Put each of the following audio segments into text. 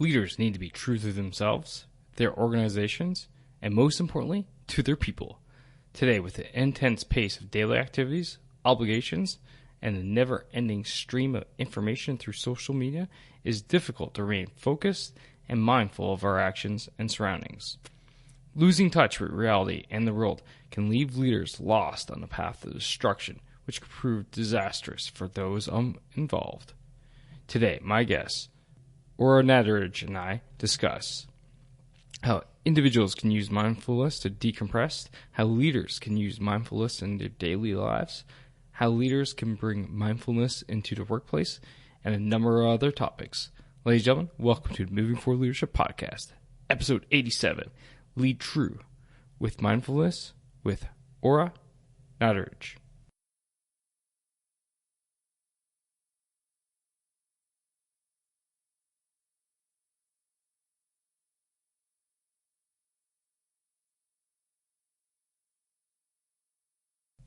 Leaders need to be true to themselves, their organizations, and most importantly, to their people. Today, with the intense pace of daily activities, obligations, and the never-ending stream of information through social media, it is difficult to remain focused and mindful of our actions and surroundings. Losing touch with reality and the world can leave leaders lost on the path of destruction, which could prove disastrous for those involved. Today, my guests, Ora and Nadrich, and I discuss how individuals can use mindfulness to decompress, how leaders can use mindfulness in their daily lives, how leaders can bring mindfulness into the workplace, and a number of other topics. Ladies and gentlemen, welcome to the Moving Forward Leadership Podcast, episode 87, Lead True, with Mindfulness with Ora Nadrich.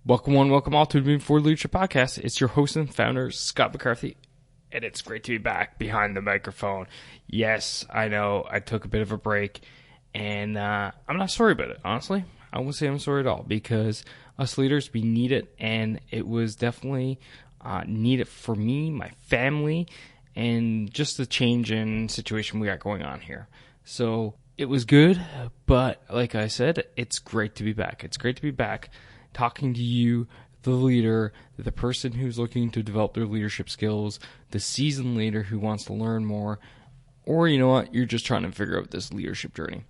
Welcome all to the Moving Forward Leadership Podcast. It's your host and founder, Scott McCarthy, and it's great to be back behind the microphone. Yes, I know I took a bit of a break, and I'm not sorry about it, honestly. I won't say I'm sorry at all, because us leaders, we need it, and it was definitely needed for me, my family, and just the change in situation we got going on here. So it was good, but like I said, it's great to be back. It's great to be back talking to you, the leader, the person who's looking to develop their leadership skills, the seasoned leader who wants to learn more, or you know what, you're just trying to figure out this leadership journey.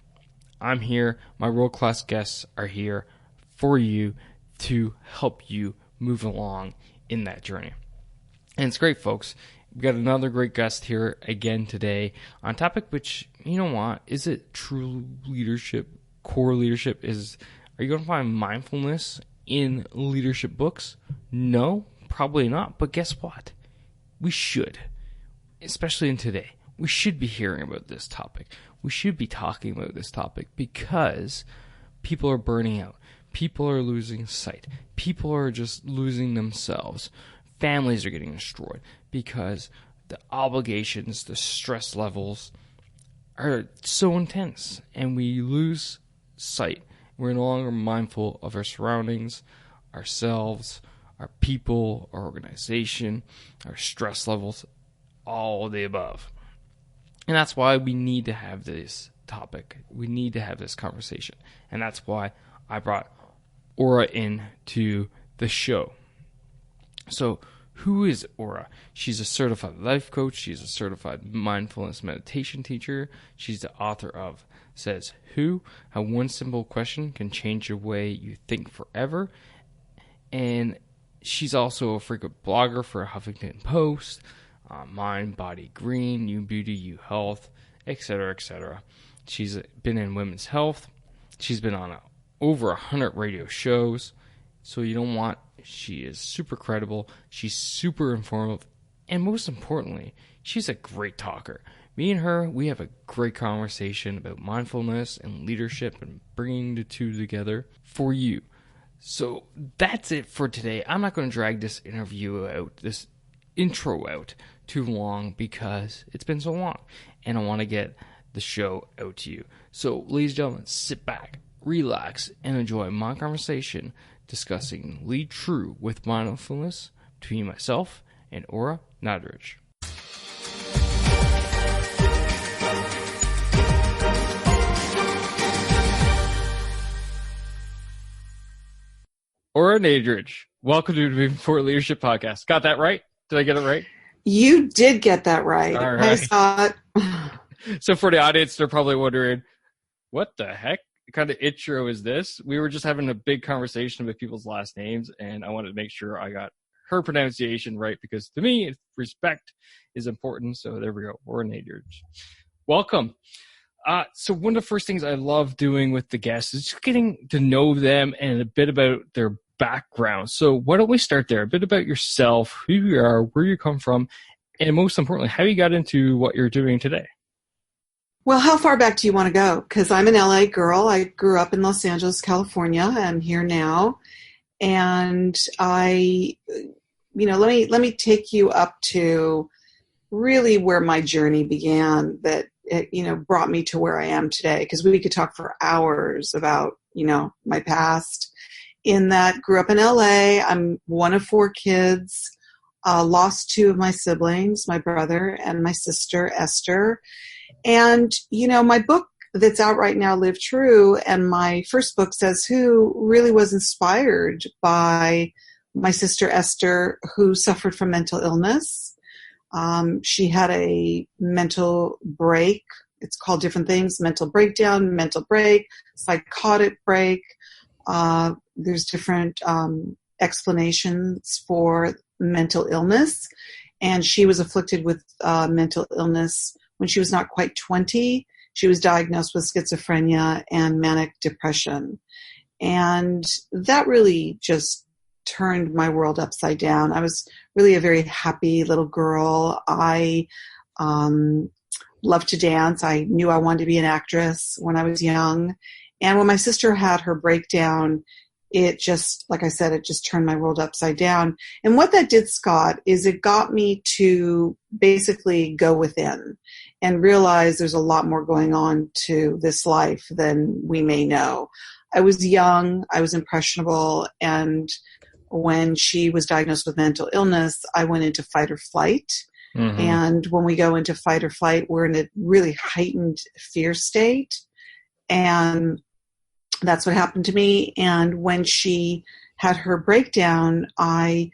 I'm here. My world-class guests are here for you to help you move along in that journey. And it's great, folks. We've got another great guest here again today on a topic which, you know what, is it true leadership, core leadership? Are you going to find mindfulness in leadership books? No, probably not. But guess what? We should, especially in today. We should be hearing about this topic. We should be talking about this topic because people are burning out. People are losing sight. People are just losing themselves. Families are getting destroyed because the obligations, the stress levels are so intense, and we lose sight. We're no longer mindful of our surroundings, ourselves, our people, our organization, our stress levels, all of the above. And that's why we need to have this topic. We need to have this conversation. And that's why I brought Ora into the show. So, who is Ora? She's a certified life coach. She's a certified mindfulness meditation teacher. She's the author of Says Who? How One Simple Question Can Change the Way You Think Forever. And she's also a frequent blogger for Huffington Post, MindBodyGreen, You Beauty, You Health, etc., etc. She's been in women's health. She's been on over 100 radio shows. So you don't want, she is super credible. She's super informative. And most importantly, she's a great talker. Me and her, we have a great conversation about mindfulness and leadership and bringing the two together for you. So that's it for today. I'm not going to drag this interview out, this intro out too long because it's been so long. And I want to get the show out to you. So ladies and gentlemen, sit back, relax, and enjoy my conversation discussing Lead True with mindfulness between myself and Ora Nadrich. Ora Nadrich, welcome to the Moving Forward Leadership Podcast. Got that right? Did I get it right? You did get that right. All right. I saw it. So for the audience, they're probably wondering, what the heck kind of intro is this? We were just having a big conversation about people's last names, and I wanted to make sure I got her pronunciation right because to me, respect is important. So there we go. Ora Nadrich. Welcome. So one of the first things I love doing with the guests is just getting to know them and a bit about their background. So why don't we start there? A bit about yourself, who you are, where you come from, and most importantly, how you got into what you're doing today. Well, how far back do you want to go? Because I'm an LA girl. I grew up in Los Angeles, California. I'm here now. And let me take you up to really where my journey began, that brought me to where I am today. Because we could talk for hours about, my past. In that, grew up in LA. I'm one of 4 kids. Lost 2 of my siblings, my brother and my sister, Esther. And, my book that's out right now, Live True, and my first book, Says Who, really was inspired by my sister, Esther, who suffered from mental illness. She had a mental break. It's called different things: mental breakdown, mental break, psychotic break. There's different explanations for mental illness. And she was afflicted with mental illness when she was not quite 20. She was diagnosed with schizophrenia and manic depression. And that really just turned my world upside down. I was really a very happy little girl. I loved to dance. I knew I wanted to be an actress when I was young. And when my sister had her breakdown, it just, like I said, it just turned my world upside down. And what that did, Scott, is it got me to basically go within and realize there's a lot more going on to this life than we may know. I was young, I was impressionable, and when she was diagnosed with mental illness, I went into fight or flight. Mm-hmm. And when we go into fight or flight, we're in a really heightened fear state. And that's what happened to me. And when she had her breakdown, I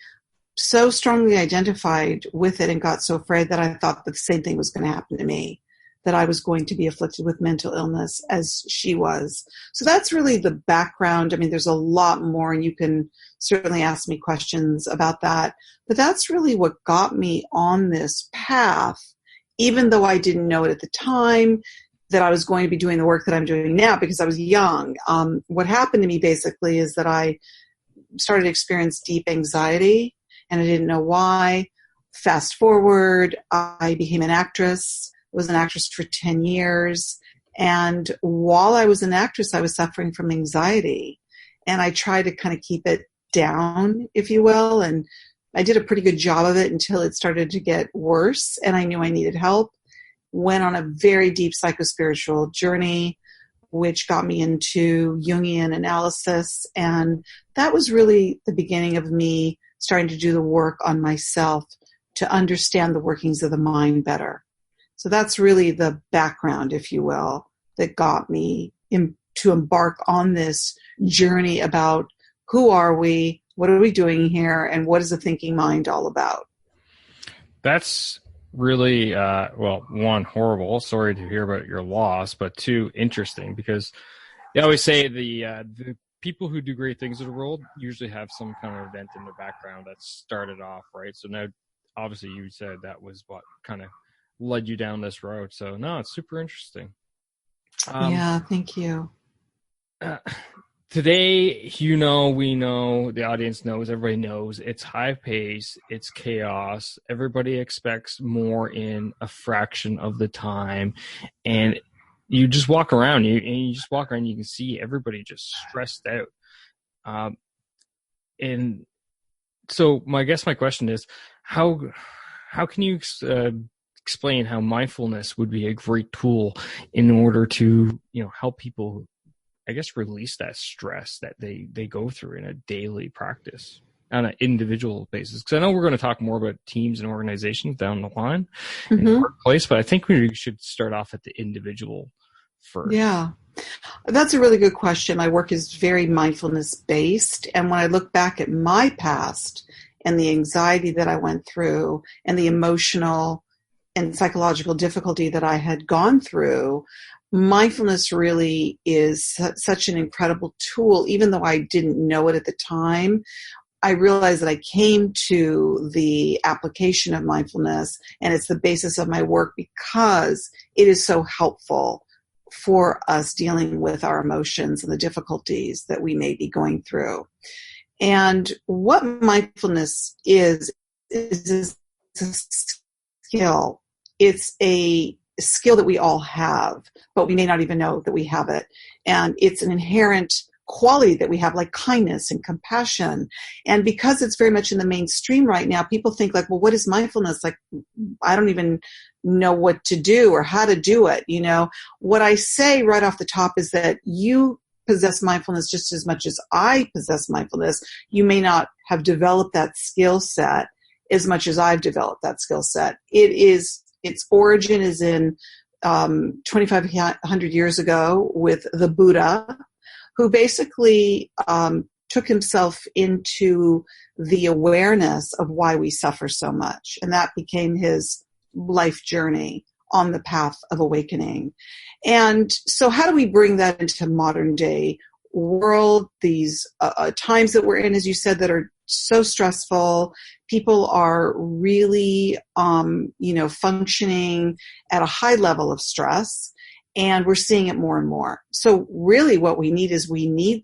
so strongly identified with it and got so afraid that I thought the same thing was going to happen to me, that I was going to be afflicted with mental illness as she was. So that's really the background. I mean, there's a lot more, and you can certainly ask me questions about that. But that's really what got me on this path, even though I didn't know it at the time that I was going to be doing the work that I'm doing now because I was young. What happened to me basically is that I started to experience deep anxiety, and I didn't know why. Fast forward, I became an actress. I was an actress for 10 years. And while I was an actress, I was suffering from anxiety. And I tried to kind of keep it down, if you will. And I did a pretty good job of it until it started to get worse. And I knew I needed help. Went on a very deep psychospiritual journey, which got me into Jungian analysis. And that was really the beginning of me starting to do the work on myself to understand the workings of the mind better. So that's really the background, if you will, that got me to embark on this journey about who are we, what are we doing here, and what is the thinking mind all about. That's really, one, horrible. Sorry to hear about your loss, but 2, interesting, because they always say the people who do great things in the world usually have some kind of event in their background that started off, right? So now, obviously, you said that was what kind of led you down this road. So, no, it's super interesting. Yeah, thank you. Today, we know, the audience knows, everybody knows, it's high pace, it's chaos, everybody expects more in a fraction of the time, and you just walk around, you can see everybody just stressed out. And so my question is, how can you explain how mindfulness would be a great tool in order to, help people, I guess, release that stress that they go through in a daily practice on an individual basis? Because I know we're going to talk more about teams and organizations down the line in the workplace, but I think we should start off at the individual first. Yeah, that's a really good question. My work is very mindfulness based. And when I look back at my past and the anxiety that I went through and the emotional and psychological difficulty that I had gone through, mindfulness really is such an incredible tool. Even though I didn't know it at the time, I realized that I came to the application of mindfulness, and it's the basis of my work because it is so helpful for us dealing with our emotions and the difficulties that we may be going through. And what mindfulness is a skill. It's a skill that we all have, but we may not even know that we have it. And it's an inherent quality that we have, like kindness and compassion. And because it's very much in the mainstream right now, people think like, well, what is mindfulness? Like, I don't even know what to do or how to do it. What I say right off the top is that you possess mindfulness just as much as I possess mindfulness. You may not have developed that skill set as much as I've developed that skill set. Its origin is in 2,500 years ago with the Buddha, who basically took himself into the awareness of why we suffer so much. And that became his life journey on the path of awakening. And so how do we bring that into modern day world, these times that we're in, as you said, that are so stressful? People are really, functioning at a high level of stress, and we're seeing it more and more. So really what we need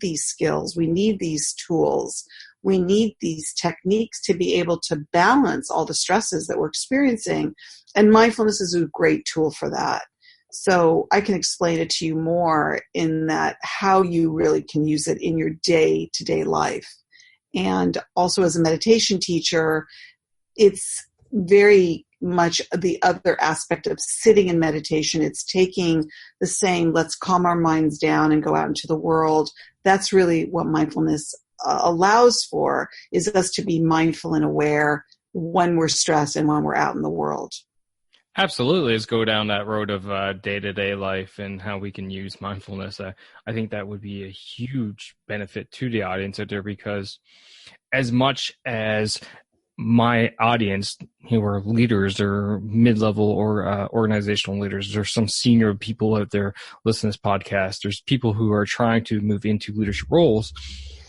these skills, we need these tools, we need these techniques to be able to balance all the stresses that we're experiencing. And mindfulness is a great tool for that. So I can explain it to you more in that how you really can use it in your day-to-day life. And also as a meditation teacher, it's very much the other aspect of sitting in meditation. It's taking the same, let's calm our minds down and go out into the world. That's really what mindfulness allows for, is us to be mindful and aware when we're stressed and when we're out in the world. Absolutely. Let's go down that road of day-to-day life and how we can use mindfulness. I think that would be a huge benefit to the audience out there, because as much as my audience who are leaders or mid-level or organizational leaders, there's some senior people out there listening to this podcast, there's people who are trying to move into leadership roles.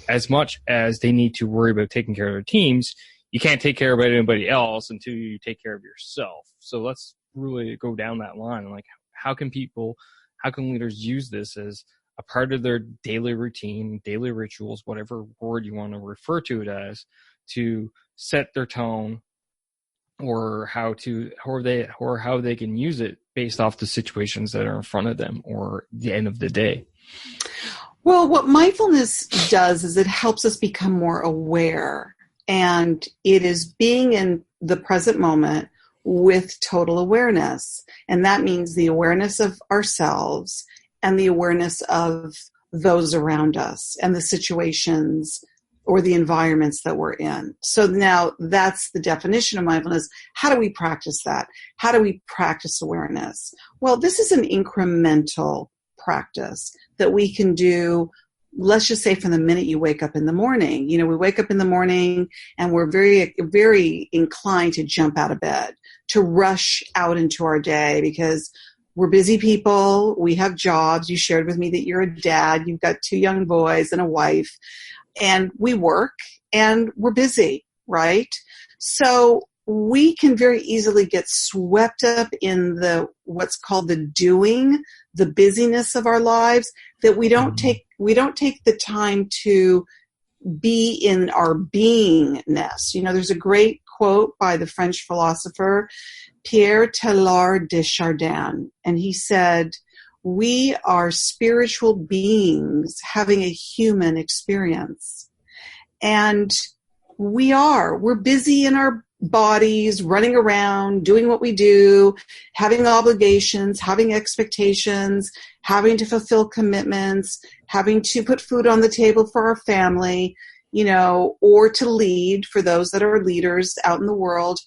As much as they need to worry about taking care of their teams, you can't take care of anybody else until you take care of yourself. So let's really go down that line. Like, how can leaders use this as a part of their daily routine, daily rituals, whatever word you want to refer to it as, to set their tone, or how they can use it based off the situations that are in front of them or the end of the day? Well, what mindfulness does is it helps us become more aware, and it is being in the present moment with total awareness. And that means the awareness of ourselves and the awareness of those around us and the situations or the environments that we're in. So now that's the definition of mindfulness. How do we practice that? How do we practice awareness? Well, this is an incremental practice that we can do, let's just say from the minute you wake up in the morning. We wake up in the morning and we're very, very inclined to jump out of bed, to rush out into our day, because we're busy people. We have jobs. You shared with me that you're a dad. You've got 2 young boys and a wife, and we work and we're busy, right? So we can very easily get swept up in what's called the doing, the busyness of our lives, that we don't take the time to be in our beingness. There's a great quote by the French philosopher Pierre Teilhard de Chardin, and he said, "We are spiritual beings having a human experience." And we're busy in our bodies, running around, doing what we do, having obligations, having expectations, having to fulfill commitments, having to put food on the table for our family, or to lead for those that are leaders out in the world.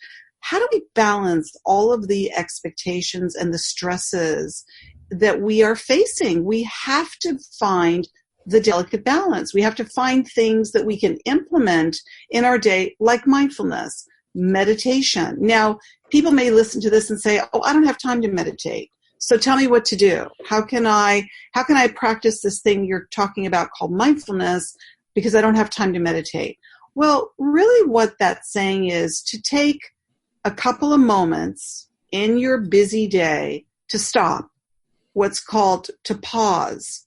How do we balance all of the expectations and the stresses that we are facing? We have to find the delicate balance. We have to find things that we can implement in our day, like mindfulness, meditation. Now, people may listen to this and say, "Oh, I don't have time to meditate. So tell me what to do. How can I practice this thing you're talking about called mindfulness, because I don't have time to meditate?" Well, really what that's saying is to take a couple of moments in your busy day to stop, what's called to pause.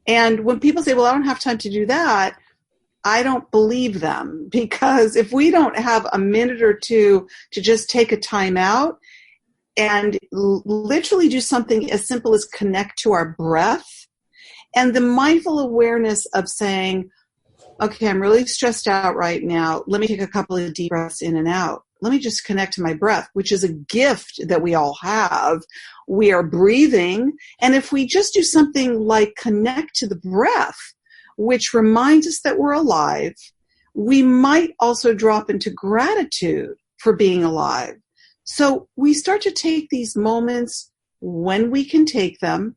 And when people say, "Well, I don't have time to do that," I don't believe them, because if we don't have a minute or two to just take a time out and literally do something as simple as connect to our breath, and the mindful awareness of saying, "Okay, I'm really stressed out right now. Let me take a couple of deep breaths in and out. let me just connect to my breath, which is a gift that we all have. We are breathing. And if we just do something like connect to the breath, which reminds us that we're alive, we might also drop into gratitude for being alive. So we start to take these moments when we can take them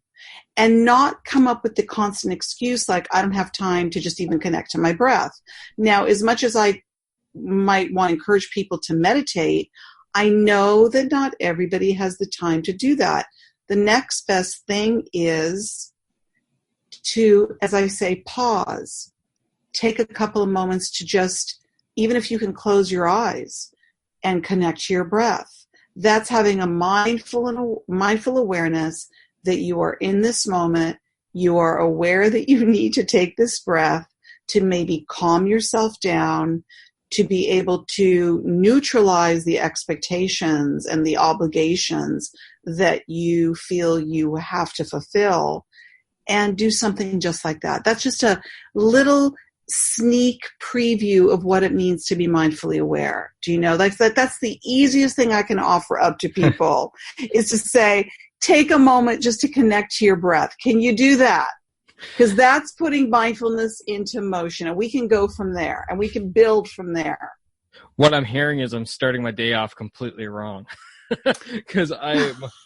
and not come up with the constant excuse like, I don't have time to just even connect to my breath. Now, as much as I might want to encourage people to meditate, I know that not everybody has the time to do that. The next best thing is to, as I say, pause. Take a couple of moments to just, even if you can close your eyes and connect to your breath. That's having a mindful awareness that you are in this moment. You are aware that you need to take this breath to maybe calm yourself down, to be able to neutralize the expectations and the obligations that you feel you have to fulfill, and do something just like that. That's just a little sneak preview of what it means to be mindfully aware. Do you know? That's the easiest thing I can offer up to people is to say, take a moment just to connect to your breath. Can you do that? Because that's putting mindfulness into motion, and we can go from there, and we can build from there. What I'm hearing is I'm starting my day off completely wrong. Because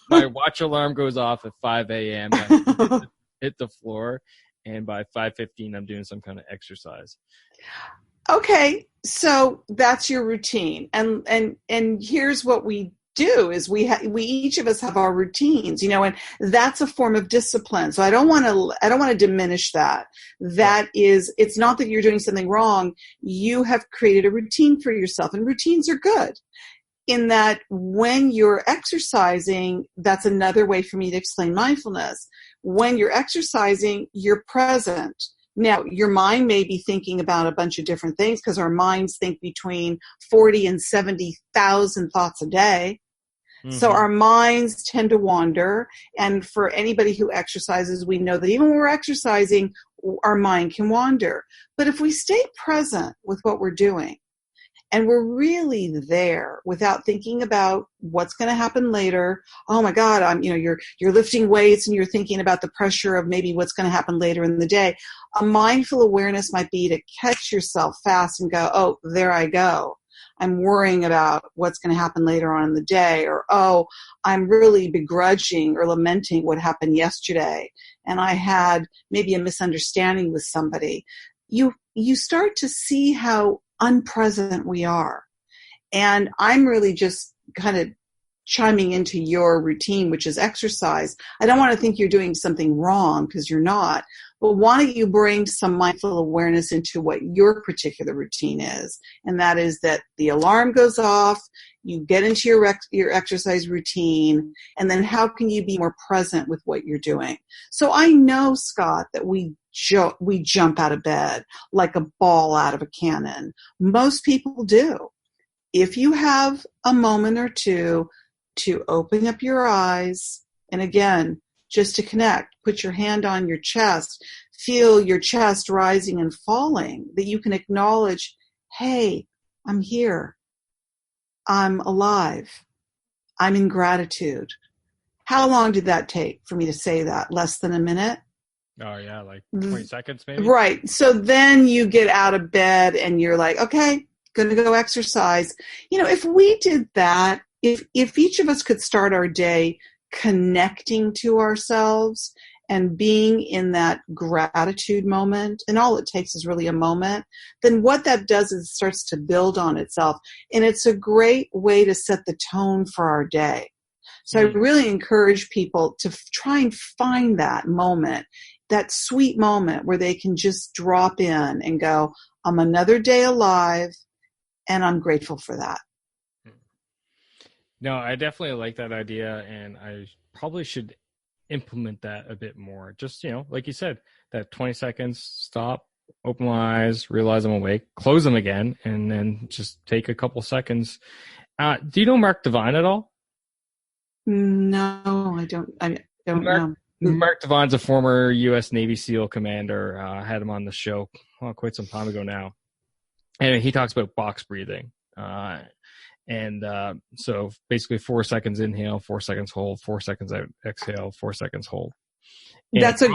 my watch alarm goes off at 5 a.m. I hit the floor, and by 5:15 I'm doing some kind of exercise. Okay, so that's your routine, and here's what we do is we each of us have our routines, and that's a form of discipline. So I don't want to diminish that. That is, it's not that you're doing something wrong. You have created a routine for yourself, and routines are good. In that when you're exercising, that's another way for me to explain mindfulness. When you're exercising, you're present. Now, your mind may be thinking about a bunch of different things because our minds think between 40 and 70,000 thoughts a day. Mm-hmm. So our minds tend to wander. And for anybody who exercises, we know that even when we're exercising, our mind can wander. But if we stay present with what we're doing, and we're really there without thinking about what's going to happen later. Oh my God, you're lifting weights and you're thinking about the pressure of maybe what's going to happen later in the day. A mindful awareness might be to catch yourself fast and go, oh, there I go. I'm worrying about what's going to happen later on in the day, or, oh, I'm really begrudging or lamenting what happened yesterday, and I had maybe a misunderstanding with somebody. You start to see how unpresent we are. And I'm really just kind of chiming into your routine, which is exercise. I don't want to think you're doing something wrong, because you're not. But why don't you bring some mindful awareness into what your particular routine is? And that is that the alarm goes off, you get into your exercise routine, and then how can you be more present with what you're doing? So I know, Scott, that we jump out of bed like a ball out of a cannon. Most people do. If you have a moment or two to open up your eyes, and again, just to connect, put your hand on your chest, feel your chest rising and falling, that you can acknowledge, hey, I'm here. I'm alive. I'm in gratitude. How long did that take for me to say that? Less than a minute? Oh, yeah, like 20 seconds maybe? Right. So then you get out of bed and you're like, okay, going to go exercise. If we did that, if each of us could start our day connecting to ourselves and being in that gratitude moment, and all it takes is really a moment, then what that does is it starts to build on itself. And it's a great way to set the tone for our day. So I really encourage people to try and find that moment, that sweet moment where they can just drop in and go, I'm another day alive, and I'm grateful for that. No, I definitely like that idea, and I probably should implement that a bit more. Just, like you said, that 20 seconds, stop, open my eyes, realize I'm awake, close them again, and then just take a couple seconds. Do you know Mark Divine at all? No, I don't know. Mark Divine's a former U.S. Navy SEAL commander. I had him on the show quite some time ago now. And he talks about box breathing. And so basically 4 seconds inhale, 4 seconds hold, 4 seconds out, exhale, 4 seconds hold. And that's a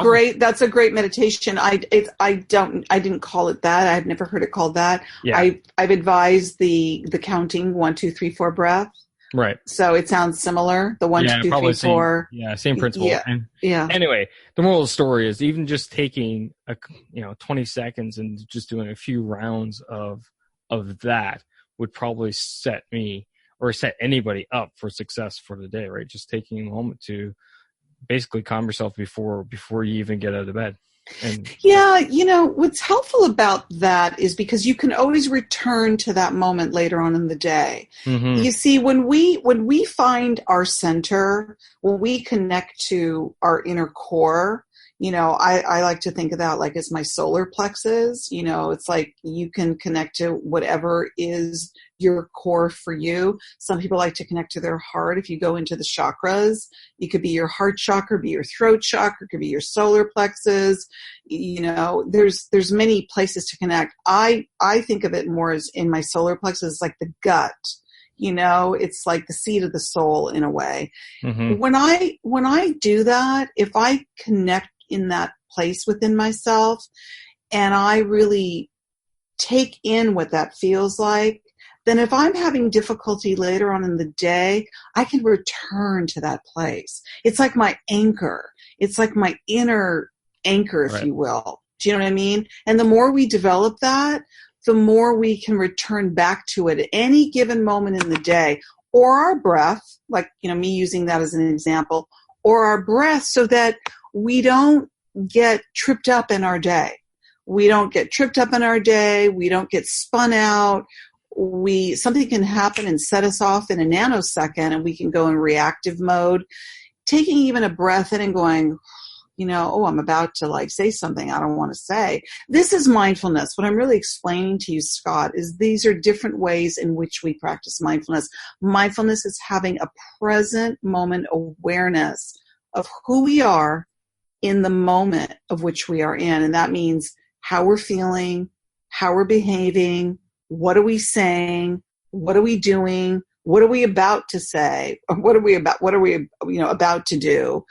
great meditation. I didn't call it that. I've never heard it called that. Yeah. I've advised the counting 1, 2, 3, 4 breath. Right. So it sounds similar. The 1, 2, 3, 4. Yeah, same principle. Yeah. Yeah. Anyway, the moral of the story is even just taking 20 seconds and just doing a few rounds of that would probably set me or set anybody up for success for the day, right? Just taking a moment to basically calm yourself before you even get out of bed. And yeah, what's helpful about that is because you can always return to that moment later on in the day. Mm-hmm. You see, when we find our center, when we connect to our inner core, I like to think of that like as my solar plexus. It's like you can connect to whatever is your core for you. Some people like to connect to their heart. If you go into the chakras, it could be your heart chakra, be your throat chakra, it could be your solar plexus. There's many places to connect. I think of it more as in my solar plexus, like the gut. It's like the seat of the soul in a way. Mm-hmm. When I do that, if I connect in that place within myself and I really take in what that feels like, then if I'm having difficulty later on in the day, I can return to that place. It's like my anchor. It's like my inner anchor, if you will. Do you know what I mean? And the more we develop that, the more we can return back to it at any given moment in the day, or our breath, like, me using that as an example, or our breath, so that we don't get tripped up in our day. We don't get tripped up in our day. We don't get spun out. Something can happen and set us off in a nanosecond, and we can go in reactive mode. Taking even a breath in and going, I'm about to say something I don't want to say. This is mindfulness. What I'm really explaining to you, Scott, is these are different ways in which we practice mindfulness. Mindfulness is having a present moment awareness of who we are in the moment of which we are in. And that means how we're feeling, how we're behaving, what are we saying, what are we doing, what are we about to say, or what are we about to do.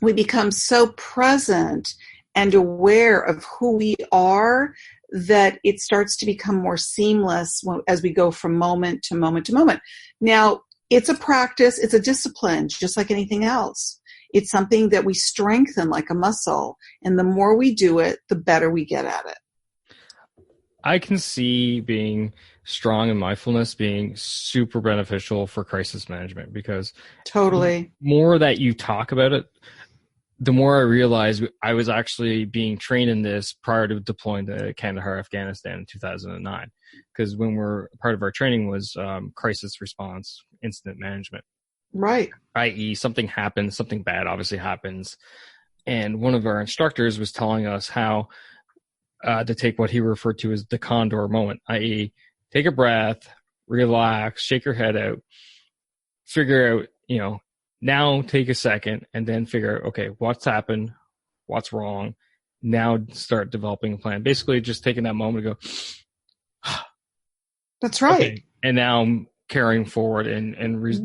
We become so present and aware of who we are that it starts to become more seamless as we go from moment to moment to moment. Now, it's a practice, it's a discipline, just like anything else. It's something that we strengthen like a muscle, and the more we do it, the better we get at it. I can see being strong in mindfulness being super beneficial for crisis management, because totally, the more that you talk about it, the more I realized I was actually being trained in this prior to deploying to Kandahar, Afghanistan in 2009. Because part of our training was crisis response, incident management. Right. i.e. something happens, something bad obviously happens. And one of our instructors was telling us how to take what he referred to as the condor moment, i.e. take a breath, relax, shake your head out, figure out, now take a second and then figure out, okay, what's happened, what's wrong, now start developing a plan. Basically just taking that moment to go, that's right. Okay. And now I'm carrying forward and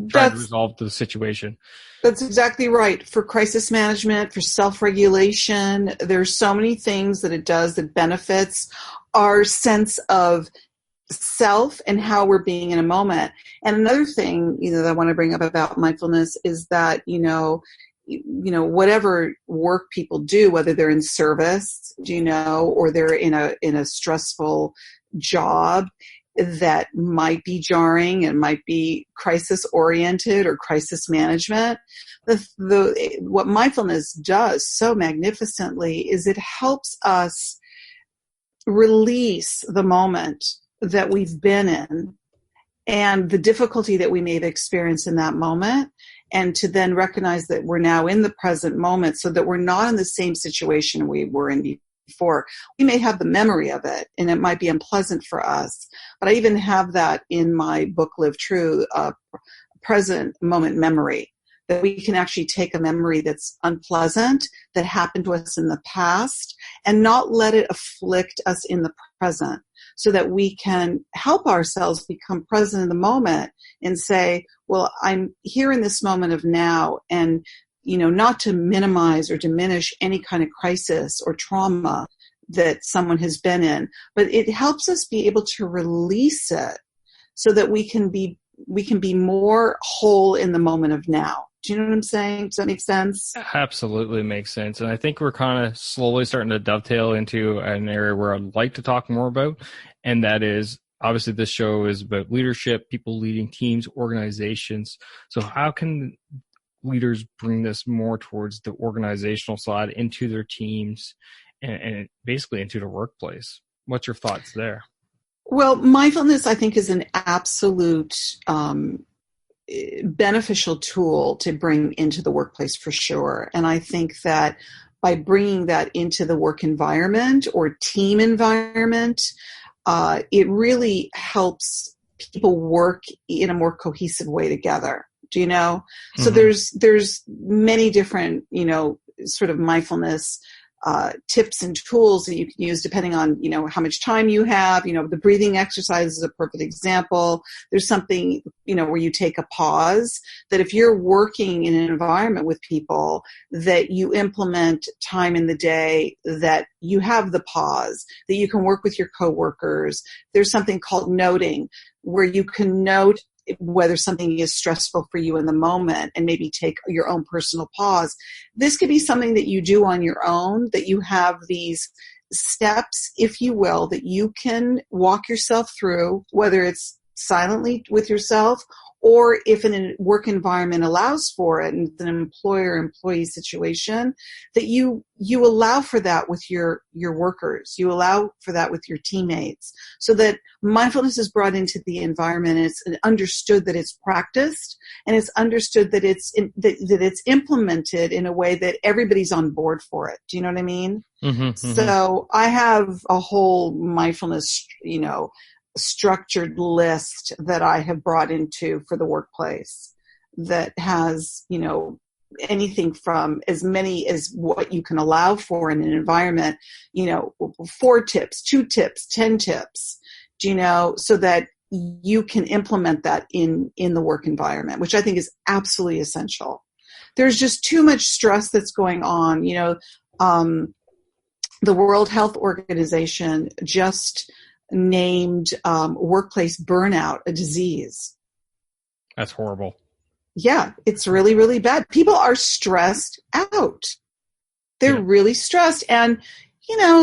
trying to resolve the situation. That's exactly right. For crisis management, for self-regulation, there's so many things that it does that benefits our sense of self and how we're being in a moment. And another thing, that I want to bring up about mindfulness is that, whatever work people do, whether they're in service, or they're in a stressful job that might be jarring and might be crisis oriented or crisis management, what mindfulness does so magnificently is it helps us release the moment that we've been in and the difficulty that we may have experienced in that moment, and to then recognize that we're now in the present moment so that we're not in the same situation we were in before. We may have the memory of it and it might be unpleasant for us, but I even have that in my book, Live True, present moment memory, that we can actually take a memory that's unpleasant, that happened to us in the past, and not let it afflict us in the present. so that we can help ourselves become present in the moment and say, well, I'm here in this moment of now, and, not to minimize or diminish any kind of crisis or trauma that someone has been in, but it helps us be able to release it so that we can be more whole in the moment of now. Do you know what I'm saying? Does that make sense? Absolutely makes sense. And I think we're kind of slowly starting to dovetail into an area where I'd like to talk more about. And that is, obviously, this show is about leadership, people leading teams, organizations. So how can leaders bring this more towards the organizational side into their teams and basically into the workplace? What's your thoughts there? Well, mindfulness, I think, is an absolute beneficial tool to bring into the workplace for sure. And I think that by bringing that into the work environment or team environment, it really helps people work in a more cohesive way together. Do you know? Mm-hmm. So there's many different, sort of mindfulness tips and tools that you can use depending on, how much time you have. The breathing exercise is a perfect example. There's something, where you take a pause, that if you're working in an environment with people, that you implement time in the day, that you have the pause, that you can work with your coworkers. There's something called noting, where you can note whether something is stressful for you in the moment and maybe take your own personal pause. This could be something that you do on your own, that you have these steps, if you will, that you can walk yourself through, whether it's silently with yourself or if a work environment allows for it, and it's an employer-employee situation, that you allow for that with your workers. You allow for that with your teammates, so that mindfulness is brought into the environment, and it's understood that it's practiced, and it's understood that that it's implemented in a way that everybody's on board for it. Do you know what I mean? Mm-hmm. So I have a whole mindfulness, structured list that I have brought into for the workplace that has, anything from as many as what you can allow for in an environment, 4 tips, 2 tips, 10 tips, so that you can implement that in the work environment, which I think is absolutely essential. There's just too much stress that's going on. The World Health Organization just named workplace burnout a disease. That's horrible. Yeah, it's really, really bad. People are stressed out. They're really stressed. And,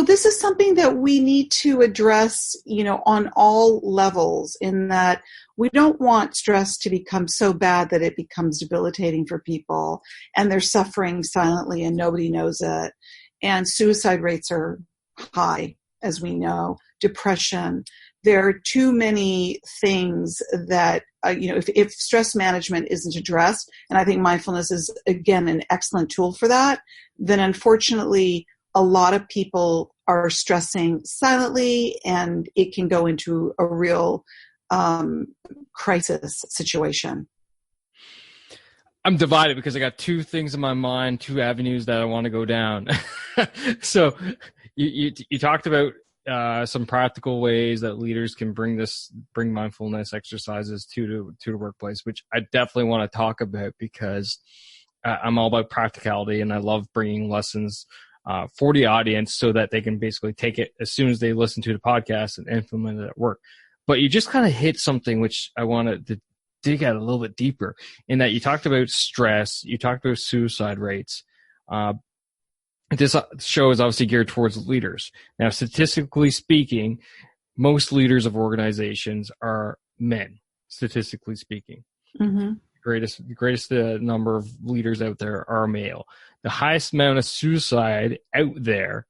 this is something that we need to address, on all levels, in that we don't want stress to become so bad that it becomes debilitating for people and they're suffering silently and nobody knows it. And suicide rates are high, as we know. Depression. There are too many things that, if stress management isn't addressed, and I think mindfulness is, again, an excellent tool for that, then unfortunately a lot of people are stressing silently, and it can go into a real crisis situation. I'm divided because I got 2 things in my mind, 2 avenues that I want to go down. So you talked about some practical ways that leaders can bring mindfulness exercises to the workplace, which I definitely want to talk about because I'm all about practicality, and I love bringing lessons for the audience so that they can basically take it as soon as they listen to the podcast and implement it at work. But you just kind of hit something which I wanted to dig at a little bit deeper, in that you talked about stress, you talked about suicide rates. This show is obviously geared towards leaders. Now, statistically speaking, most leaders of organizations are men, statistically speaking. Mm-hmm. The greatest number of leaders out there are male. The highest amount of suicide out there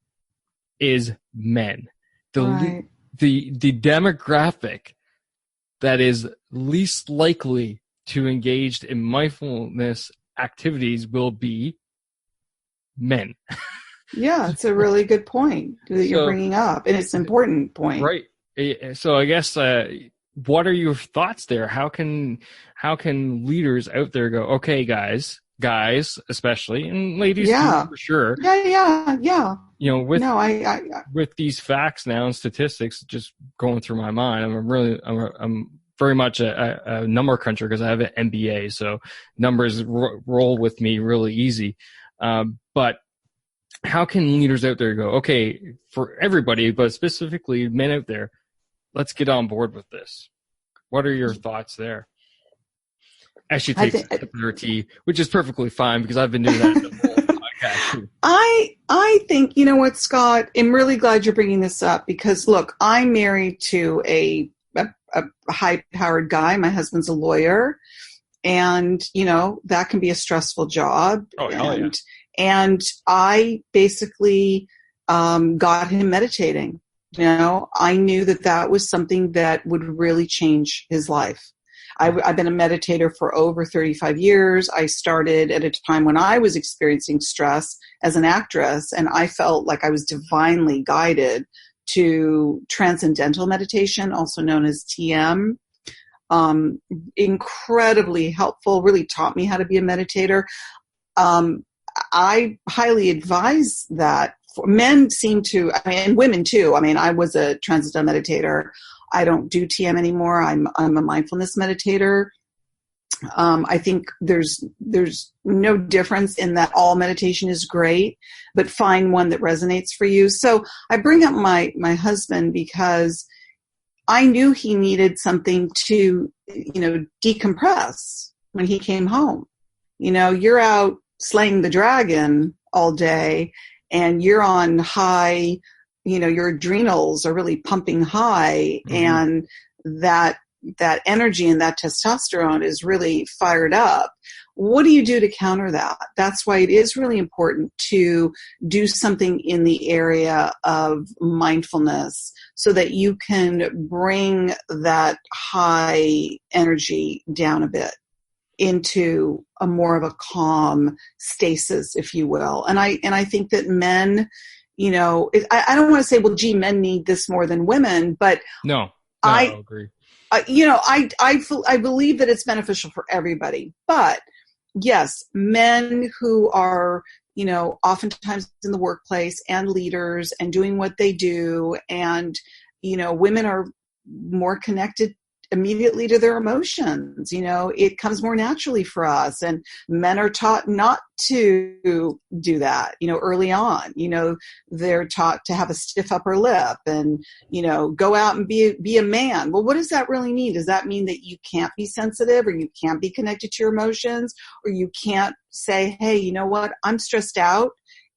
is men. The demographic that is least likely to engage in mindfulness activities will be men. Yeah, it's a really good point that you're bringing up, and it's an important point. Right. So I guess, what are your thoughts there? How can leaders out there go, okay, guys, guys especially, and ladies Yeah. too, for sure. Yeah. You know, with No, with these facts now and statistics just going through my mind, I'm very much a number cruncher because I have an MBA, so numbers roll with me really easy. But how can leaders out there go, okay, for everybody, but specifically men out there, let's get on board with this? What are your thoughts there? As she takes a sip of her tea, which is perfectly fine because I've been doing that the whole podcast too. I think, you know what, Scott, I'm really glad you're bringing this up because, look, I'm married to a high-powered guy. My husband's a lawyer, and, you know, that can be a stressful job. Oh, yeah. And I basically got him meditating. You know, I knew that was something that would really change his life. I've been a meditator for over 35 years. I started at a time when I was experiencing stress as an actress, and I felt like I was divinely guided to transcendental meditation, also known as TM. Incredibly helpful, really taught me how to be a meditator. I highly advise that. Men seem to, and women too. I was a transcendental meditator. I don't do TM anymore. I'm a mindfulness meditator. I think there's no difference in that all meditation is great, but find one that resonates for you. So I bring up my husband because I knew he needed something to, you know, decompress when he came home. You know, you're out slaying the dragon all day and you're on high, you know, your adrenals are really pumping high, and that energy and that testosterone is really fired up. What do you do to counter that? That's why it is really important to do something in the area of mindfulness so that you can bring that high energy down a bit into a more of a calm stasis, if you will. And I think that men, you know, I don't want to say, well, gee, men need this more than women, but no, I agree. You know, I believe that it's beneficial for everybody. But yes, men who are, you know, oftentimes in the workplace and leaders and doing what they do, and, you know, women are more connected immediately to their emotions. You know, it comes more naturally for us, and men are taught not to do that, you know, early on. You know, they're taught to have a stiff upper lip and, you know, go out and be a man. Well, what does that really mean? Does that mean that you can't be sensitive, or you can't be connected to your emotions, or you can't say, hey, you know what, I'm stressed out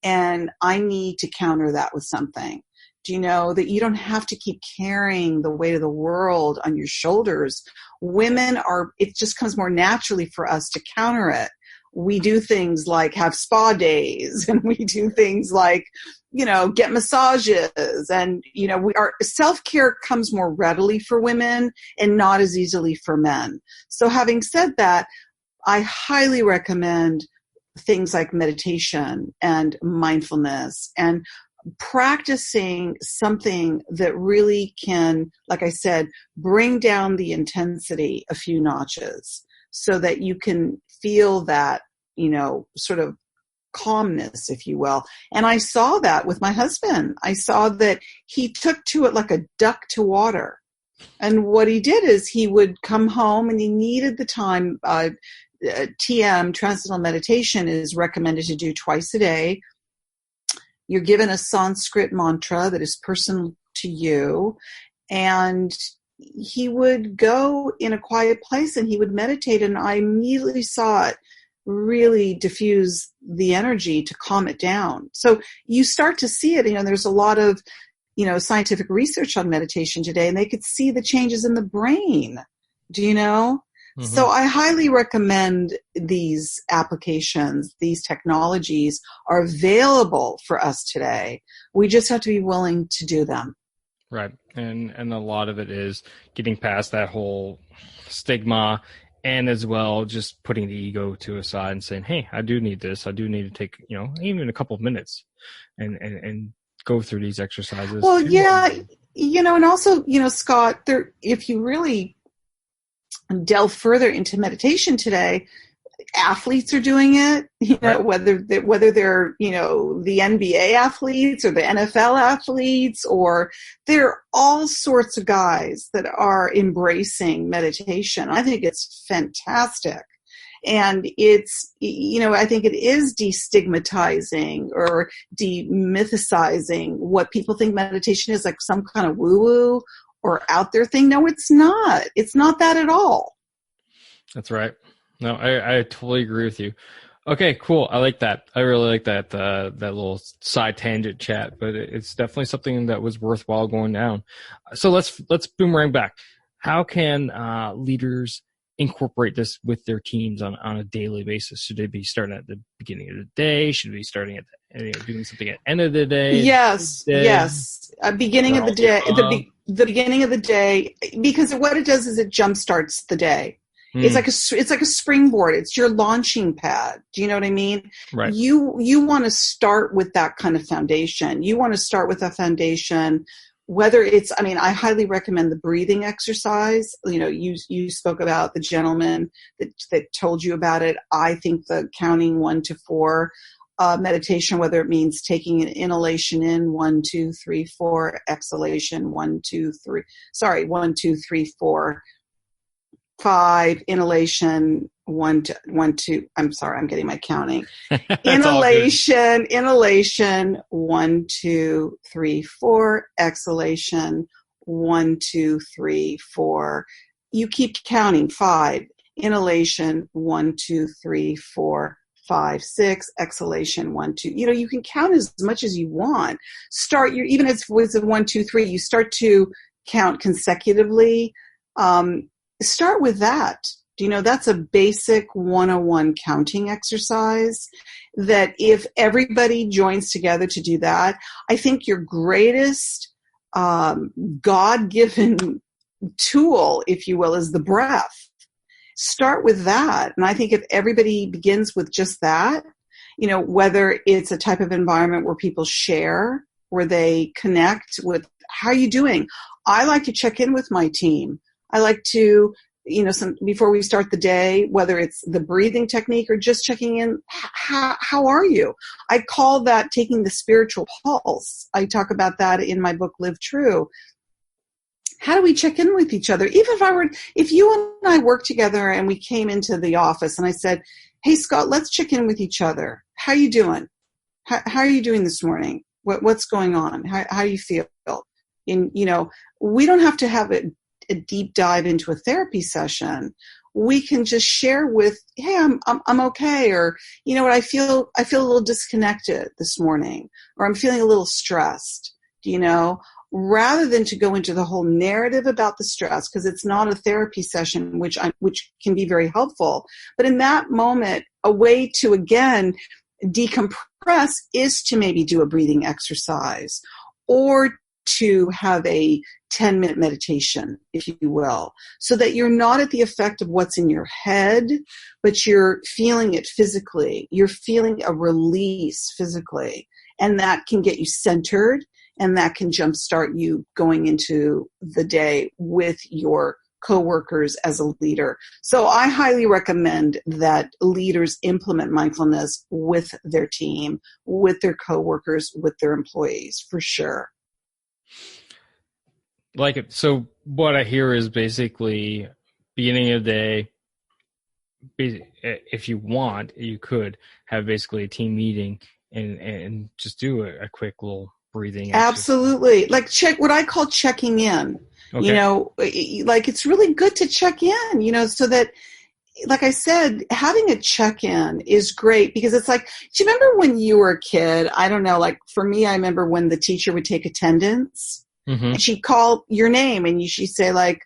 and I need to counter that with something? Do you know that you don't have to keep carrying the weight of the world on your shoulders? It just comes more naturally for us to counter it. We do things like have spa days, and we do things like, you know, get massages, and, you know, our self-care comes more readily for women and not as easily for men. So having said that, I highly recommend things like meditation and mindfulness and practicing something that really can, like I said, bring down the intensity a few notches so that you can feel that, you know, sort of calmness, if you will. And I saw that with my husband. I saw that he took to it like a duck to water. And what he did is he would come home and he needed the time. TM, Transcendental Meditation, is recommended to do twice a day. You're given a Sanskrit mantra that is personal to you, and he would go in a quiet place and he would meditate, and I immediately saw it really diffuse the energy to calm it down. So you start to see it. You know, there's a lot of, you know, scientific research on meditation today, and they could see the changes in the brain. Do you know? So I highly recommend these applications. These technologies are available for us today. We just have to be willing to do them. Right. And a lot of it is getting past that whole stigma, and as well just putting the ego to a side and saying, hey, I do need this. I do need to take, you know, even a couple of minutes and go through these exercises. Well, yeah, you know, and also, you know, Scott, if you really delve further into meditation today, athletes are doing it, Right. whether they're, the NBA athletes or the NFL athletes, or there are all sorts of guys that are embracing meditation. I think it's fantastic. And it's, I think it is destigmatizing or demythicizing what people think meditation is, like some kind of woo-woo or out there thing. No, it's not. It's not that at all. That's right. No, I totally agree with you. Okay, cool. I like that. I really like that that little side tangent chat, but it's definitely something that was worthwhile going down. So let's boomerang back. How can leaders incorporate this with their teams on a daily basis? Should they be starting at the beginning of the day? Should they be starting at doing something at the end of the day? Yes. Beginning of the day, the beginning of the day, because what it does is it jumpstarts the day. It's like a springboard. It's your launching pad. Do you know what I mean? Right. You want to start with that kind of foundation. You want to start with a foundation, whether it's, I highly recommend the breathing exercise. You spoke about the gentleman that told you about it. I think the counting 1 to 4 meditation, whether it means taking an inhalation in 1, 2, 3, 4, exhalation 1, 2, 3. 1, 2, 3, 4. 5, inhalation, 1, 2. I'm sorry, I'm getting my counting. Inhalation, 1, 2, 3, 4. Exhalation, 1, 2, 3, 4. You keep counting. 5, inhalation, 1, 2, 3, 4, 5, 6. Exhalation, 1, 2. You can count as much as you want. Even if it's a 1, 2, 3, you start to count consecutively. Start with that. That's a basic 101 counting exercise that if everybody joins together to do that, I think your greatest God-given tool, if you will, is the breath. Start with that. And I think if everybody begins with just that, whether it's a type of environment where people share, where they connect with, how are you doing? I like to check in with my team. I like to, before we start the day, whether it's the breathing technique or just checking in, how are you? I call that taking the spiritual pulse. I talk about that in my book, Live True. How do we check in with each other? Even if you and I worked together and we came into the office and I said, hey, Scott, let's check in with each other. How are you doing? How are you doing this morning? What's going on? How do you feel? And, we don't have to have a deep dive into a therapy session. We can just share with, hey, I'm okay, or what, I feel a little disconnected this morning, or I'm feeling a little stressed. Rather than to go into the whole narrative about the stress, because it's not a therapy session, which can be very helpful. But in that moment, a way to again decompress is to maybe do a breathing exercise, or to have a 10-minute meditation, if you will, so that you're not at the effect of what's in your head, but you're feeling it physically. You're feeling a release physically, and that can get you centered, and that can jumpstart you going into the day with your coworkers as a leader. So I highly recommend that leaders implement mindfulness with their team, with their coworkers, with their employees, for sure. Like it. So what I hear is basically beginning of the day, if you want, you could have basically a team meeting and just do a quick little breathing exercise. Absolutely. Like what I call checking in. Okay. Like it's really good to check in, so that, like I said, having a check-in is great, because it's like, do you remember when you were a kid? I don't know, like for me, I remember when the teacher would take attendance. Mm-hmm. And she'd call your name and she'd say like,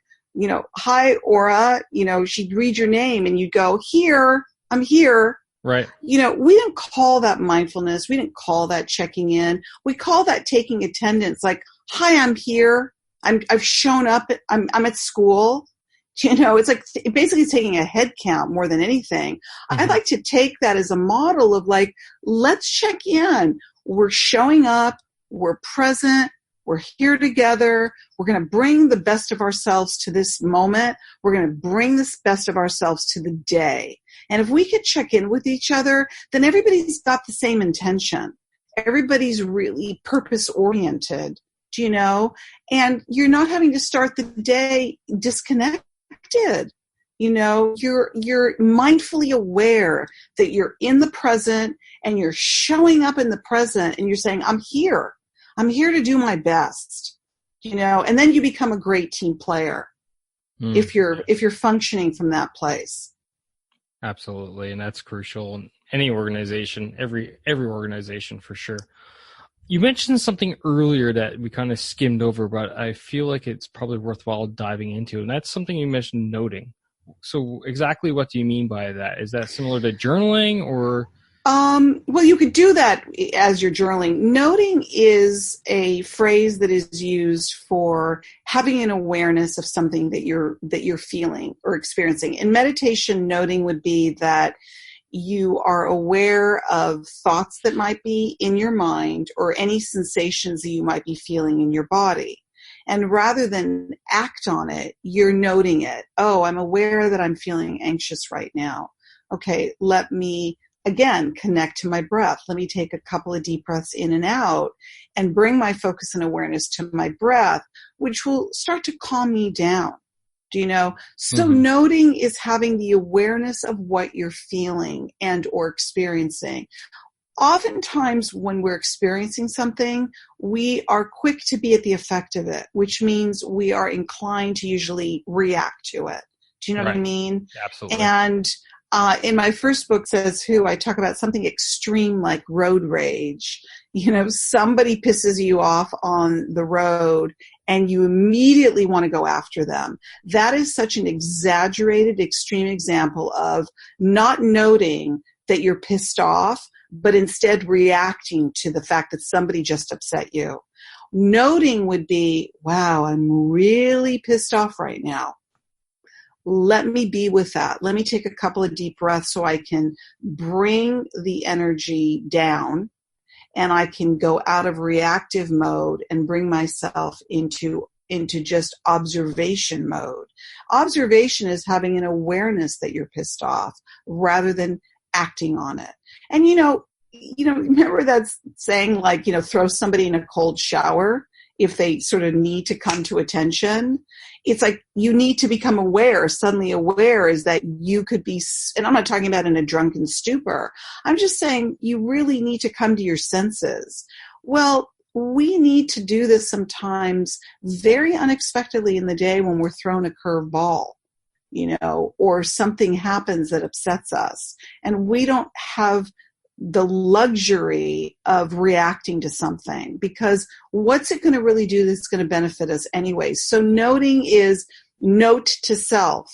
hi, Ora, she'd read your name and you'd go, here, I'm here. Right. We didn't call that mindfulness. We didn't call that checking in. We call that taking attendance. Like, hi, I'm here. I've shown up. I'm at school. It's like basically taking a head count more than anything. Mm-hmm. I'd like to take that as a model of like, let's check in. We're showing up. We're present. We're here together. We're going to bring the best of ourselves to this moment. We're going to bring this best of ourselves to the day. And if we could check in with each other, then everybody's got the same intention. Everybody's really purpose-oriented, and you're not having to start the day disconnected. You're mindfully aware that you're in the present and you're showing up in the present and you're saying, I'm here to do my best, and then you become a great team player if you're functioning from that place. Absolutely. And that's crucial in any organization, every organization for sure. You mentioned something earlier that we kind of skimmed over, but I feel like it's probably worthwhile diving into. And that's something you mentioned, noting. So exactly what do you mean by that? Is that similar to journaling or? Well, you could do that as you're journaling. Noting is a phrase that is used for having an awareness of something that you're feeling or experiencing. In meditation, noting would be that you are aware of thoughts that might be in your mind or any sensations that you might be feeling in your body. And rather than act on it, you're noting it. Oh, I'm aware that I'm feeling anxious right now. Okay, let me, again, connect to my breath. Let me take a couple of deep breaths in and out and bring my focus and awareness to my breath, which will start to calm me down. So noting is having the awareness of what you're feeling and or experiencing. Oftentimes when we're experiencing something, we are quick to be at the effect of it, which means we are inclined to usually react to it. Do you know what I mean? Absolutely. And in my first book, Says Who, I talk about something extreme like road rage. Somebody pisses you off on the road and you immediately want to go after them. That is such an exaggerated, extreme example of not noting that you're pissed off, but instead reacting to the fact that somebody just upset you. Noting would be, wow, I'm really pissed off right now. Let me be with that. Let me take a couple of deep breaths so I can bring the energy down and I can go out of reactive mode and bring myself into just observation mode. Observation is having an awareness that you're pissed off rather than acting on it. And remember that saying like, throw somebody in a cold shower if they sort of need to come to attention. It's like you need to become aware. Suddenly aware is that you could be, and I'm not talking about in a drunken stupor. I'm just saying you really need to come to your senses. Well, we need to do this sometimes very unexpectedly in the day when we're thrown a curve ball, or something happens that upsets us. And we don't have the luxury of reacting to something because what's it going to really do that's going to benefit us anyway? So noting is note to self.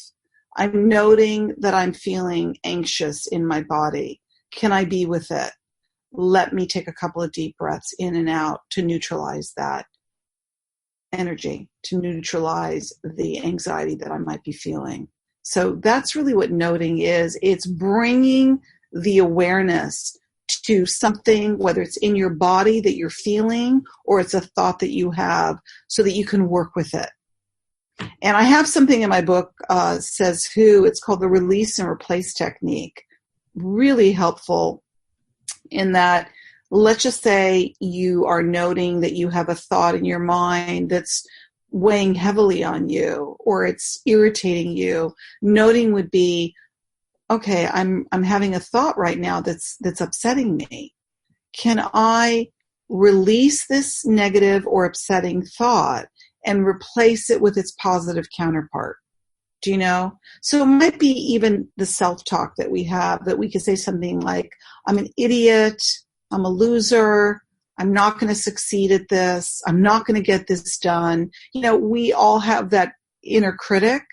I'm noting that I'm feeling anxious in my body. Can I be with it? Let me take a couple of deep breaths in and out to neutralize that energy, to neutralize the anxiety that I might be feeling. So that's really what noting is. It's bringing the awareness to something, whether it's in your body that you're feeling or it's a thought that you have, so that you can work with it. And I have something in my book, Says Who. It's called the Release and Replace Technique. Really helpful in that, let's just say you are noting that you have a thought in your mind that's weighing heavily on you or it's irritating you. Noting would be, okay, I'm having a thought right now that's upsetting me. Can I release this negative or upsetting thought and replace it with its positive counterpart? Do you know? So it might be even the self-talk that we have, that we could say something like, I'm an idiot, I'm a loser, I'm not going to succeed at this, I'm not going to get this done. We all have that inner critic.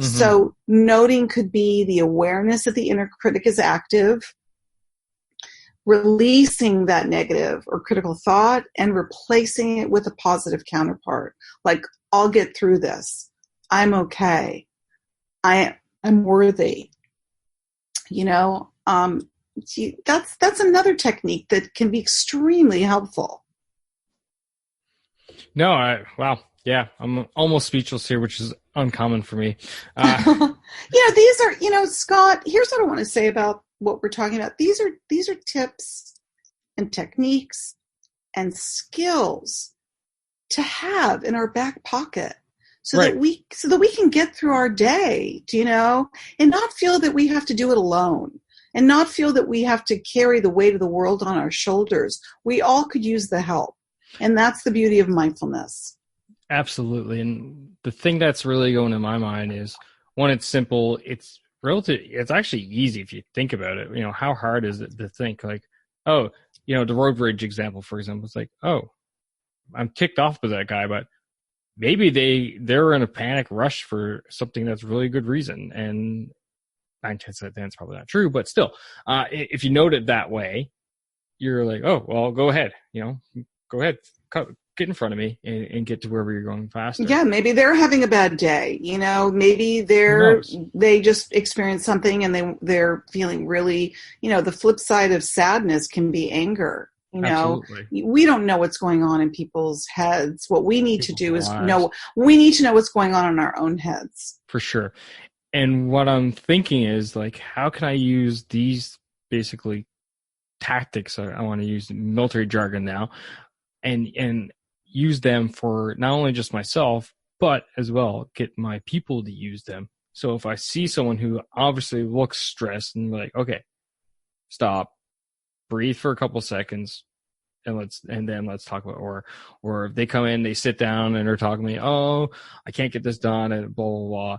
Mm-hmm. So noting could be the awareness that the inner critic is active, releasing that negative or critical thought and replacing it with a positive counterpart. Like, I'll get through this. I'm okay. I'm worthy. That's another technique that can be extremely helpful. Wow. Yeah, I'm almost speechless here, which is uncommon for me. These are, Scott, here's what I want to say about what we're talking about. These are tips and techniques and skills to have in our back pocket so Right. that we can get through our day, and not feel that we have to do it alone and not feel that we have to carry the weight of the world on our shoulders. We all could use the help. And that's the beauty of mindfulness. Absolutely. And the thing that's really going in my mind is, one, it's simple. It's it's actually easy if you think about it. How hard is it to think like, oh, the road bridge example, for example, it's like, oh, I'm ticked off with that guy, but maybe they're in a panic rush for something that's really good reason. And 9/10 of the time, it's probably not true, but still, if you note it that way, you're like, oh, well, go ahead, go ahead, get in front of me and get to wherever you're going faster. Yeah, maybe they're having a bad day. Maybe they just experienced something and they're feeling really, the flip side of sadness can be anger. Absolutely. We don't know what's going on in people's heads. What we need to do is we need to know what's going on in our own heads. For sure. And what I'm thinking is, like, how can I use these basically tactics? I want to use military jargon now, and use them for not only just myself, but as well get my people to use them. So if I see someone who obviously looks stressed, and like, okay, stop, breathe for a couple seconds, and then let's talk about, or if they come in, they sit down and they're talking to me, oh, I can't get this done, and blah blah blah.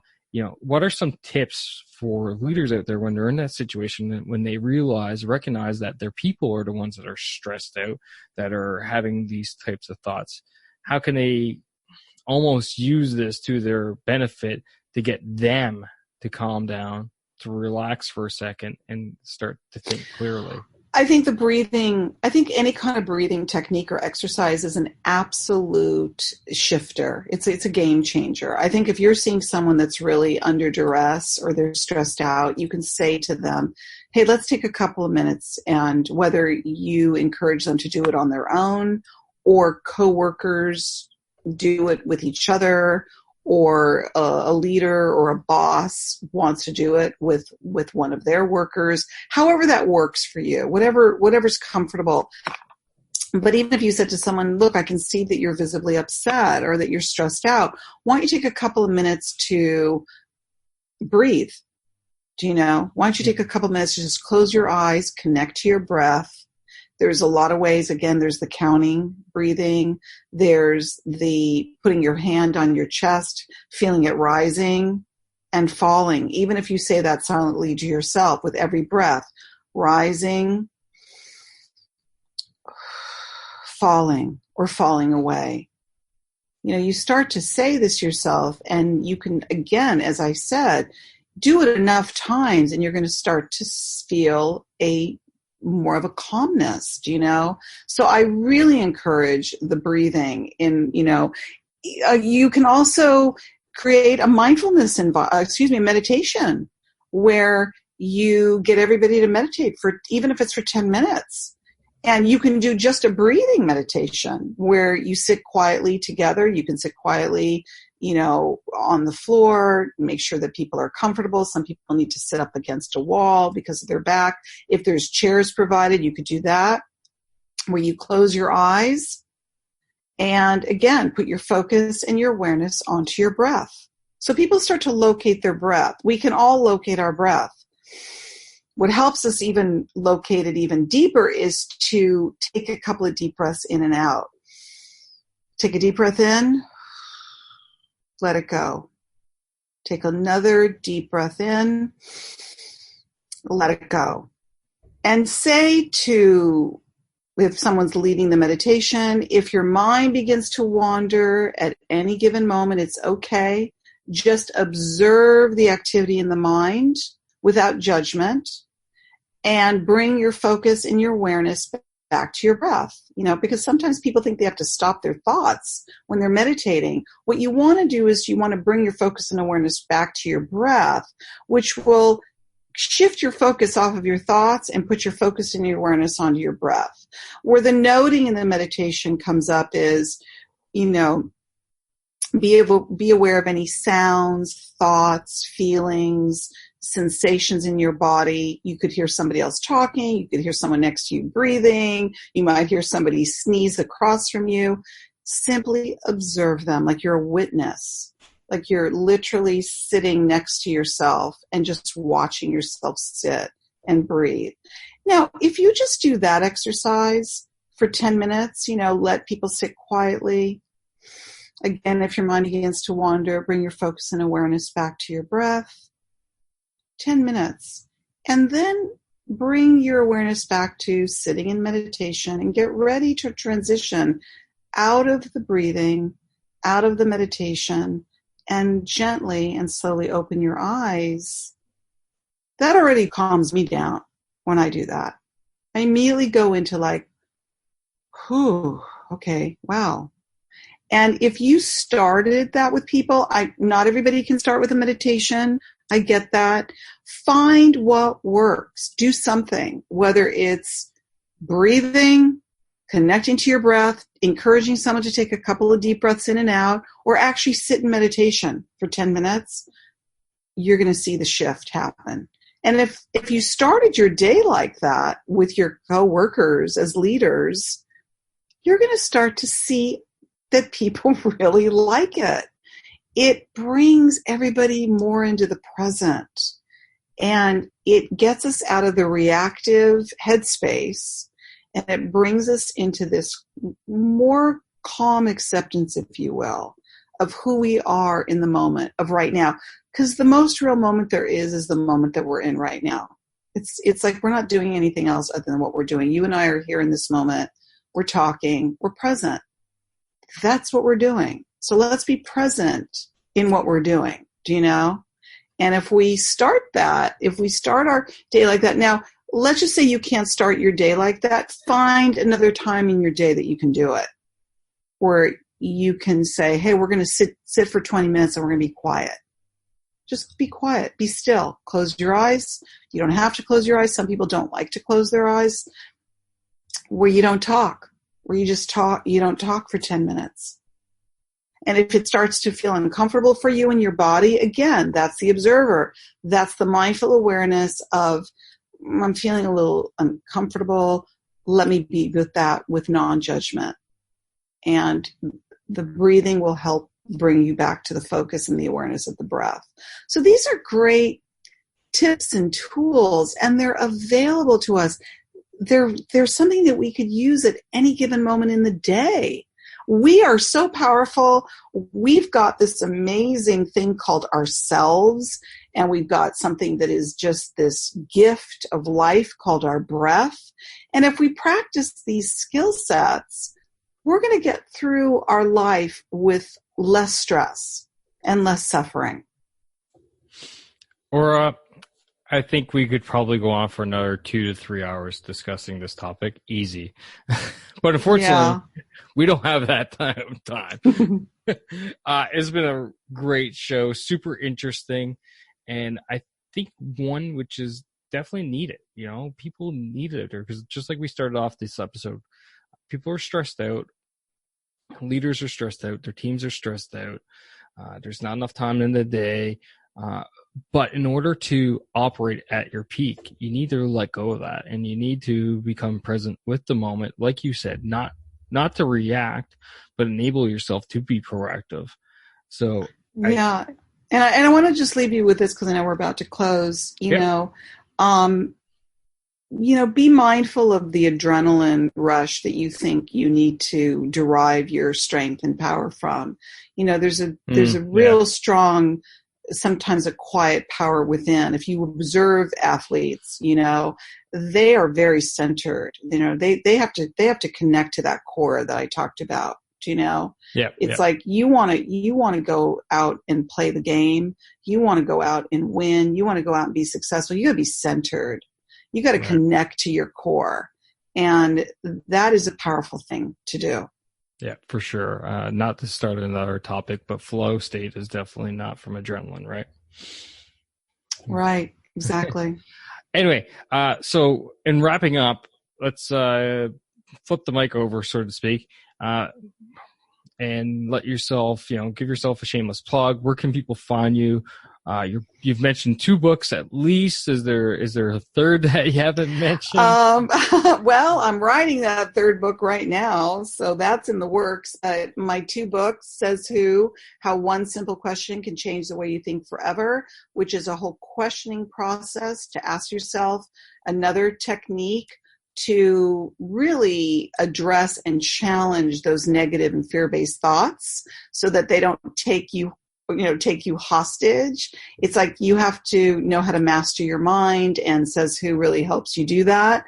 What are some tips for leaders out there when they're in that situation, when they recognize that their people are the ones that are stressed out, that are having these types of thoughts? How can they almost use this to their benefit to get them to calm down, to relax for a second and start to think clearly? I think any kind of breathing technique or exercise is an absolute shifter. It's a game changer. I think if you're seeing someone that's really under duress or they're stressed out, you can say to them, hey, let's take a couple of minutes, and whether you encourage them to do it on their own or coworkers do it with each other, or a leader or a boss wants to do it with one of their workers, however that works for you, whatever's comfortable. But even if you said to someone, look, I can see that you're visibly upset or that you're stressed out, why don't you take a couple of minutes to breathe? Why don't you take a couple of minutes to just close your eyes, connect to your breath? There's a lot of ways. Again, there's the counting, breathing. There's the putting your hand on your chest, feeling it rising and falling. Even if you say that silently to yourself with every breath, rising, falling, or falling away. You start to say this yourself, and you can, again, as I said, do it enough times and you're going to start to feel more of a calmness, So I really encourage the breathing you can also create a mindfulness meditation where you get everybody to meditate even if it's for 10 minutes. And you can do just a breathing meditation where you sit quietly together. You can sit quietly, on the floor, make sure that people are comfortable. Some people need to sit up against a wall because of their back. If there's chairs provided, you could do that, where you close your eyes and, again, put your focus and your awareness onto your breath. So people start to locate their breath. We can all locate our breath. What helps us even locate it even deeper is to take a couple of deep breaths in and out. Take a deep breath in. Let it go. Take another deep breath in. Let it go. And say if someone's leading the meditation, if your mind begins to wander at any given moment, it's okay. Just observe the activity in the mind without judgment and bring your focus and your awareness back to your breath, because sometimes people think they have to stop their thoughts when they're meditating. What you want to do is you want to bring your focus and awareness back to your breath, which will shift your focus off of your thoughts and put your focus and your awareness onto your breath. Where the noting in the meditation comes up is you know, be aware of any sounds, thoughts, feelings, sensations in your body. You could hear somebody else talking. You could hear someone next to you breathing. You might hear somebody sneeze across from you. Simply observe them like you're a witness, like you're literally sitting next to yourself and just watching yourself sit and breathe. Now, if you just do that exercise for 10 minutes, let people sit quietly. Again, if your mind begins to wander, bring your focus and awareness back to your breath. 10 minutes. And then bring your awareness back to sitting in meditation and get ready to transition out of the breathing, out of the meditation, and gently and slowly open your eyes. That already calms me down when I do that. I immediately go into like, whew, okay, wow. And if you started that with people, not everybody can start with a meditation. I get that. Find what works. Do something, whether it's breathing, connecting to your breath, encouraging someone to take a couple of deep breaths in and out, or actually sit in meditation for 10 minutes. You're going to see the shift happen. And if you started your day like that with your coworkers as leaders, you're going to start to see that people really like it. It brings everybody more into the present, and it gets us out of the reactive headspace, and it brings us into this more calm acceptance, if you will, of who we are in the moment of right now. Because the most real moment there is the moment that we're in right now. It's like we're not doing anything else other than what we're doing. You and I are here in this moment. We're talking. We're present. That's what we're doing. So let's be present in what we're doing. Do you know? And if we start our day like that, now let's just say you can't start your day like that. Find another time in your day that you can do it, where you can say, hey, we're going to sit for 20 minutes and we're going to be quiet. Just be quiet. Be still. Close your eyes. You don't have to close your eyes. Some people don't like to close their eyes. Where you don't talk. Where you just talk. You don't talk for 10 minutes. And if it starts to feel uncomfortable for you in your body, again, that's the observer. That's the mindful awareness of, I'm feeling a little uncomfortable. Let me be with that with non-judgment. And the breathing will help bring you back to the focus and the awareness of the breath. So these are great tips and tools, and they're available to us. They're something that we could use at any given moment in the day. We are so powerful. We've got this amazing thing called ourselves, and we've got something that is just this gift of life called our breath. And if we practice these skill sets, we're going to get through our life with less stress and less suffering. Or I think we could probably go on for another 2 to 3 hours discussing this topic. Easy. But unfortunately, we don't have that time. It's been a great show, super interesting. And I think one which is definitely needed. People need it, because just like we started off this episode, people are stressed out. Leaders are stressed out. Their teams are stressed out. There's not enough time in the day. But in order to operate at your peak, you need to let go of that, and you need to become present with the moment. Like you said, not to react, but enable yourself to be proactive. So yeah. And I want to just leave you with this, because I know we're about to close. Be mindful of the adrenaline rush that you think you need to derive your strength and power from. There's a real strong, sometimes a quiet power within. If you observe athletes, they are very centered. They have to connect to that core that I talked about. It's like you want to go out and play the game. You want to go out and win. You want to go out and be successful. You got to be centered. You got to connect to your core. And that is a powerful thing to do. Yeah, for sure. Not to start another topic, but flow state is definitely not from adrenaline, right? Right, exactly. Anyway, so in wrapping up, let's flip the mic over, so to speak. and let yourself, give yourself a shameless plug. Where can people find you? You've mentioned 2 books at least. Is there a third that you haven't mentioned? Well, I'm writing that 3rd book right now, so that's in the works. My 2 books, Says Who, How One Simple Question Can Change the Way You Think Forever, which is a whole questioning process to ask yourself another technique to really address and challenge those negative and fear-based thoughts so that they don't take you hostage. It's like you have to know how to master your mind, and Says Who really helps you do that.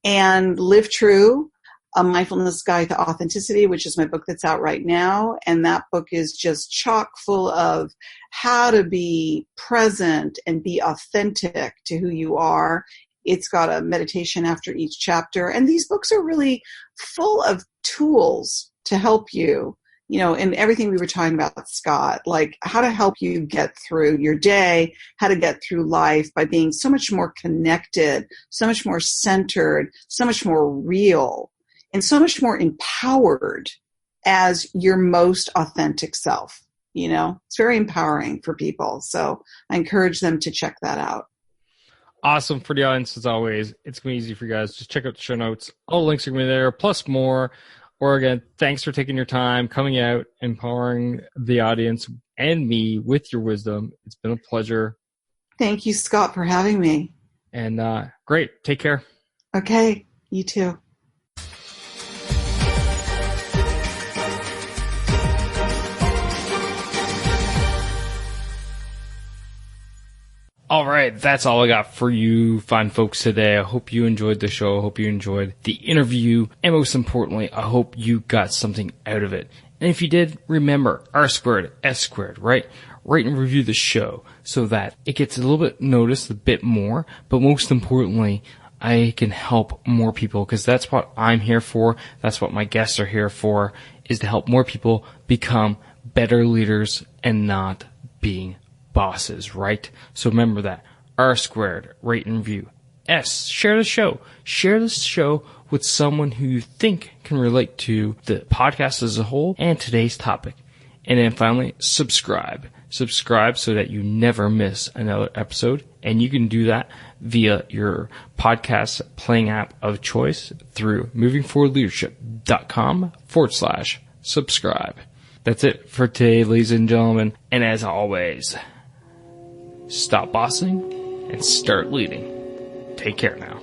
And Live True, A Mindfulness Guide to Authenticity, which is my book that's out right now. And that book is just chock full of how to be present and be authentic to who you are. It's got a meditation after each chapter. And these books are really full of tools to help you, and everything we were talking about, Scott, like how to help you get through your day, how to get through life by being so much more connected, so much more centered, so much more real, and so much more empowered as your most authentic self. It's very empowering for people. So I encourage them to check that out. Awesome. For the audience, as always, it's going to be easy for you guys. Just check out the show notes. All the links are going to be there, plus more. Or again, thanks for taking your time, coming out, empowering the audience and me with your wisdom. It's been a pleasure. Thank you, Scott, for having me. And great. Take care. Okay. You too. All right, that's all I got for you fine folks today. I hope you enjoyed the show. I hope you enjoyed the interview. And most importantly, I hope you got something out of it. And if you did, remember, R squared, S squared, right? Rate and review the show so that it gets a little bit noticed, a bit more. But most importantly, I can help more people, because that's what I'm here for. That's what my guests are here for, is to help more people become better leaders and not being bosses, right? So remember that. R squared, rate and review. S, share the show. Share this show with someone who you think can relate to the podcast as a whole and today's topic. And then finally, subscribe. Subscribe so that you never miss another episode. And you can do that via your podcast playing app of choice through movingforwardleadership.com/subscribe. That's it for today, ladies and gentlemen. And as always, stop bossing and start leading. Take care now.